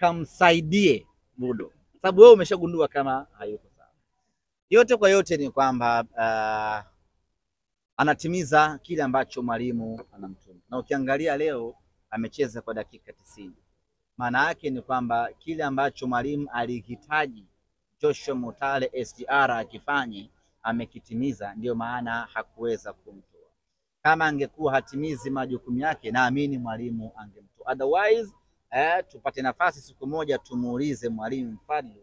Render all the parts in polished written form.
akamsaidie Budo, sababu wewe umeshagundua kama hayuko sawa. Yote kwa yote ni kwamba anatimiza kile ambacho mwalimu anamtuma, na ukiangalia leo amecheza kwa dakika 90. Maana yake ni kwamba kile ambacho mwalimu alihitaji Joshua Mutale SGR akifanye amekitimiza, ndio maana hakuweza kumtoa. Kama angekuwa hatimizi majukumu yake, naamini mwalimu angemtoa. Otherwise tupate nafasi siku moja tumuulize mwalimu Fadlu,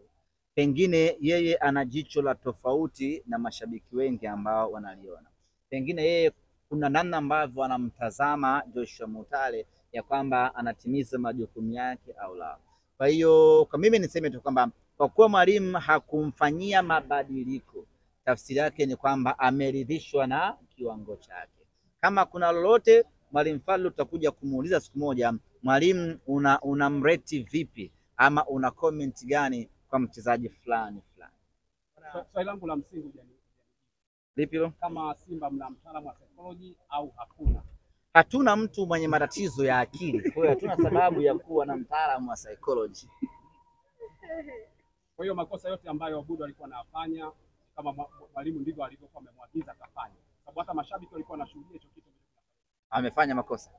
pengine yeye ana jicho la tofauti na mashabiki wengi ambao wanaliona. Pengine yeye kuna namna ambavyo anamtazama Joshua Mutale ya kwamba anatimiza majukumu yake au la. Kwa hiyo kwa mimi niseme tu kwamba kwa kuwa mwalimu hakumfanyia mabadiliko, tafsiri yake ni kwamba ameridhishwa na kiwango chake. Kama kuna lolote mwalimu Fadlu tutakuja kumuuliza siku moja, mwalimu unamreti vipi ama una comment gani kwa mchezaji fulani fulani. Swali langu la msingi lipi hilo? Kama Simba mna mtaalamu wa psychology au hakuna? Hatuna mtu mwenye matatizo ya akili, kwa hiyo hatuna sababu ya kuwa na mtaalamu wa psychology. Kwa hiyo makosa yote ambayo Budo alikuwa anafanya kama mwalimu ndivyo alivyokuwa amemwagiza kafanya, sababu hata mashabiki walikuwa wanashuhudia hicho kitu. Amefanya makosa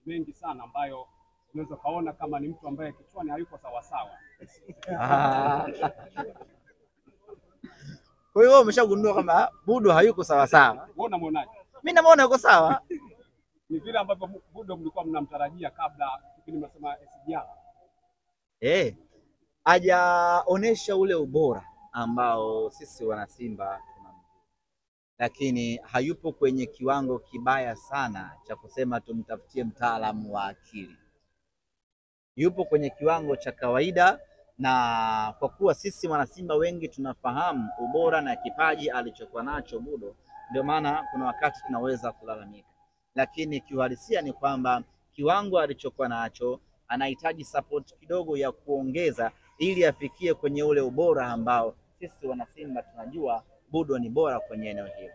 mengi sana ambayo unaweza kaona kama ni mtu ambaye kichwani hayuko sawa sawa. Kwa hiyo umeshagundua kama Budo hayuko sawa sawa. Wewe unamwonaje? Mimi namuona yuko sawa. Ni vile ambavyo Budo mlikuwa mnamtarajia kabla kipindi mnasema SGR. Hajaonesha ule ubora ambao sisi wana Simba tunamjua, lakini hayupo kwenye kiwango kibaya sana cha kusema tumtafutie mtaalamu wa akili. Yupo kwenye kiwango cha kawaida, na kwa kuwa sisi wana Simba wengi tunafahamu ubora na kipaji alichokuwa nacho Budo, ndio maana kuna wakati tunaweza kulalamika, lakini kiuhalisia ni kwamba kiwango alichokuwa nacho anahitaji support kidogo ya kuongeza ili afikie kwenye ule ubora ambao sisi wana Simba tunajua Budo ni bora kwenye eneo hilo.